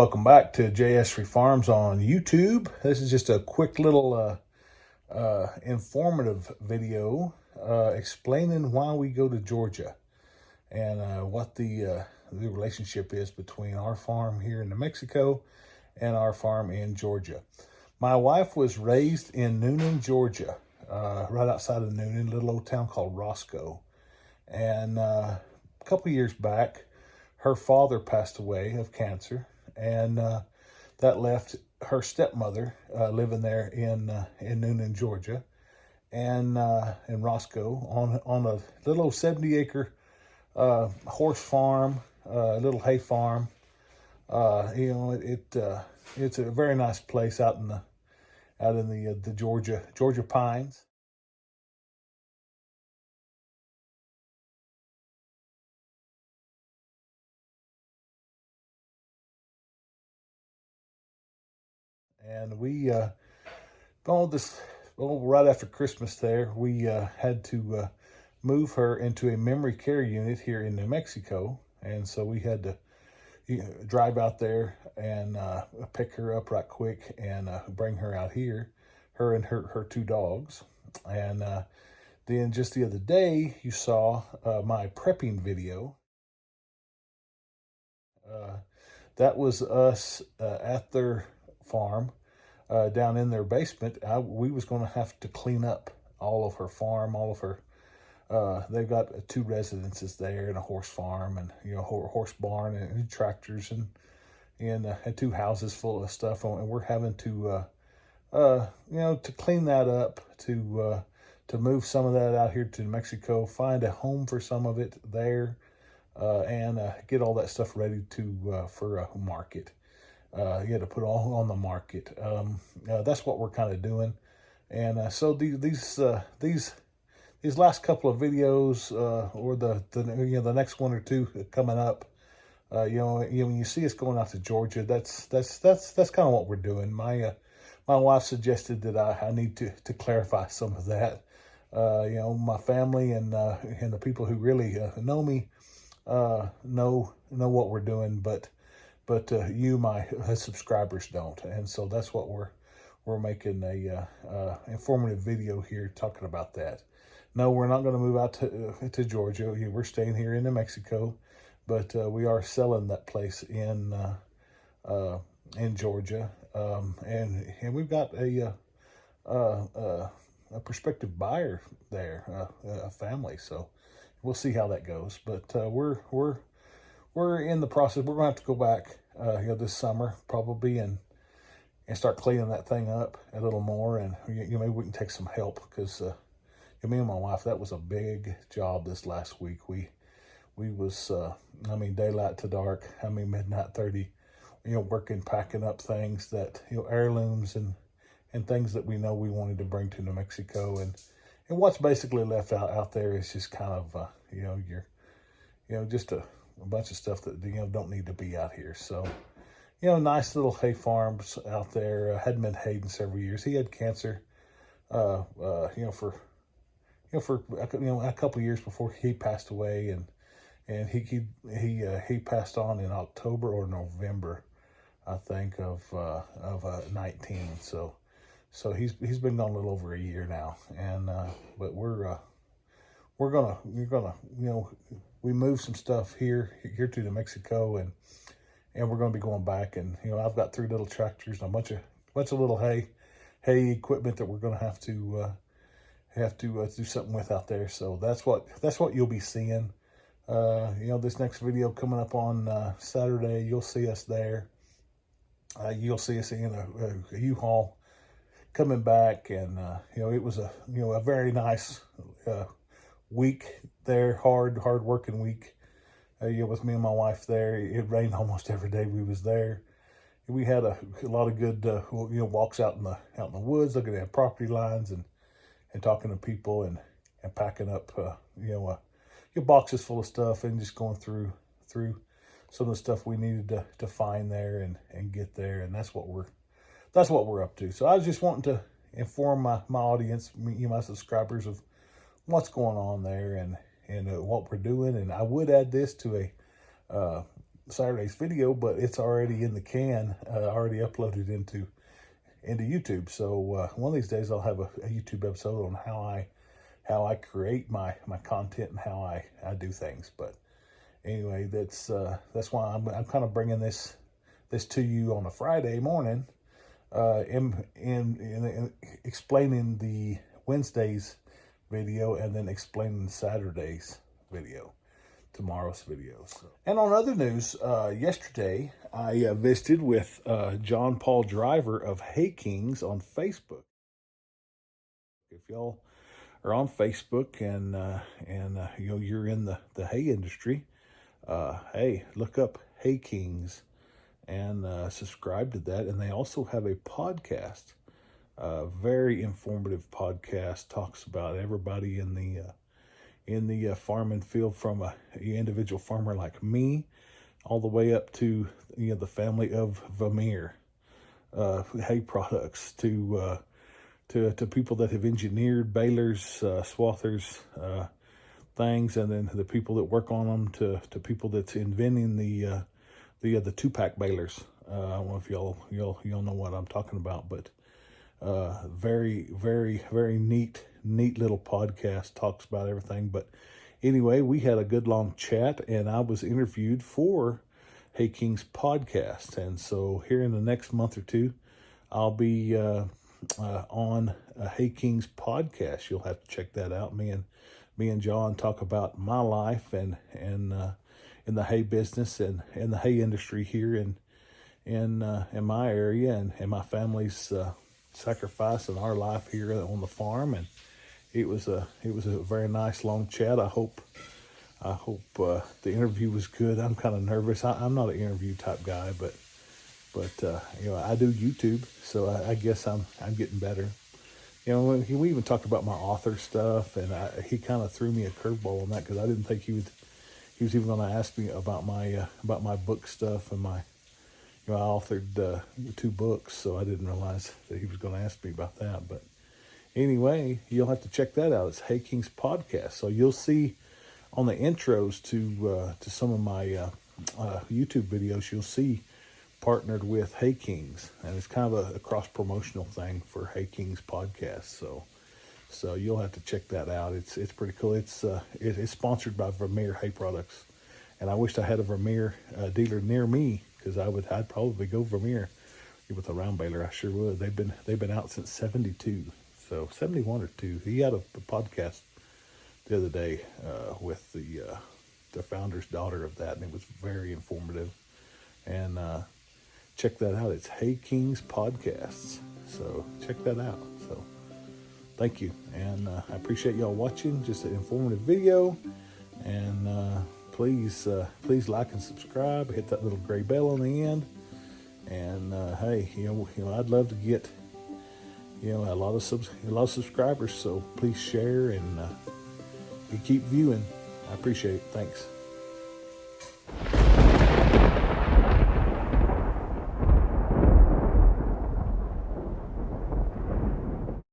welcome back to JS Free Farms on YouTube. This is just a quick little informative video explaining why we go to Georgia and what the relationship is between our farm here in New Mexico and our farm in Georgia. My wife was raised in Noonan, Georgia, right outside of Noonan, a little old town called Roscoe. And a couple years back, her father passed away of cancer, and that left her stepmother living there in Noonan, Georgia, and in Roscoe on a little 70-acre horse farm, little hay farm. It's a very nice place out in the Georgia pines. And we right after Christmas there, we had to move her into a memory care unit here in New Mexico. And so we had to drive out there and pick her up right quick and bring her out here, her and her two dogs. And then just the other day, you saw my prepping video. That was us at their farm, down in their basement. We was going to have to clean up all of her farm, all of her. They've got two residences there and a horse farm and horse barn and tractors and two houses full of stuff. And we're having to to clean that up, to move some of that out here to New Mexico, find a home for some of it there, and get all that stuff ready for a market. You had to put all on the market. That's what we're kind of doing. And so these last couple of videos, or the next one or two coming up, when you see us going out to Georgia, that's kind of what we're doing. My wife suggested that I need to clarify some of that. My family and the people who really know me know what we're doing, but you, my subscribers, don't. And so that's what we're making a informative video here talking about that. No, we're not going to move out to Georgia. We're staying here in New Mexico, but we are selling that place in Georgia, and we've got a prospective buyer there, a family. So we'll see how that goes. But we're in the process. We're going to have to go back this summer probably and start cleaning that thing up a little more. And maybe we can take some help, because me and my wife, that was a big job this last week. We was daylight to dark, midnight 30, working, packing up things that heirlooms and things that we know we wanted to bring to New Mexico. And what's basically left out there is just kind of just a bunch of stuff that don't need to be out here. So nice little hay farms out there. Hadn't been hayed in several years. He had cancer for a couple of years before he passed away, and he passed on in October or November, I think, of 19. So he's been gone a little over a year now. And but we're gonna we moved some stuff here to New Mexico, and we're gonna be going back. And I've got 3 little tractors and a bunch of little hay equipment that we're gonna have to do something with out there. So that's what you'll be seeing. This next video coming up on Saturday, you'll see us there. You'll see us in a U-Haul coming back, and it was a very nice week there, hard working week. With me and my wife there. It rained almost every day we was there. We had a lot of good walks out in the woods, looking at property lines and talking to people and packing up your boxes full of stuff, and just going through some of the stuff we needed to find there and get there. And that's what we're up to. So I was just wanting to inform my audience, my subscribers, of what's going on there and what we're doing. And I would add this to Saturday's video, but it's already in the can, already uploaded into YouTube. So one of these days I'll have a YouTube episode on how I create my content and how I do things. But anyway, that's why I'm kind of bringing this to you on a Friday morning, in explaining the Wednesday's video and then explaining Saturday's video, tomorrow's video. So. And on other news, yesterday I visited with John Paul Driver of Hay Kings on Facebook. If y'all are on Facebook and you're in the hay industry, hey, look up Hay Kings and subscribe to that. And they also have a podcast, very informative podcast, talks about everybody in the farming field, from a individual farmer like me all the way up to the family of Vermeer hay products, to people that have engineered balers, swathers, things, and then the people that work on them, to people that's inventing the 2-pack balers. I don't know if y'all know what I'm talking about, but very, very, very neat little podcast, talks about everything. But anyway, we had a good long chat, and I was interviewed for Hay Kings podcast. And so here in the next month or two, I'll be on a Hay Kings podcast. You'll have to check that out. Me and John talk about my life and in the hay business and in the hay industry here in my area, and my family's sacrifice in our life here on the farm. And it was a very nice long chat. I hope the interview was good. I'm kind of nervous. I'm not an interview type guy, but I do YouTube, so I guess I'm getting better. We even talked about my author stuff, and he kind of threw me a curveball on that, because I didn't think he was even going to ask me about my book stuff. And I authored 2 books, so I didn't realize that he was going to ask me about that. But anyway, you'll have to check that out. It's Hay Kings podcast. So you'll see on the intros to some of my YouTube videos, you'll see partnered with Hay Kings, and it's kind of a cross promotional thing for Hay Kings podcast. So you'll have to check that out. It's pretty cool. It's sponsored by Vermeer Hay Products, and I wish I had a Vermeer dealer near me, because I'd probably go Vermeer with a round baler. I sure would. They've been out since '72, so 71 or 2. He had a podcast the other day with the founder's daughter of that, and it was very informative. And check that out. It's Hay Kings Podcasts. So check that out. So thank you. And I appreciate y'all watching. Just an informative video. And please like and subscribe. Hit that little gray bell on the end. And hey, I'd love to get a lot of subscribers. So please share and you keep viewing. I appreciate it. Thanks.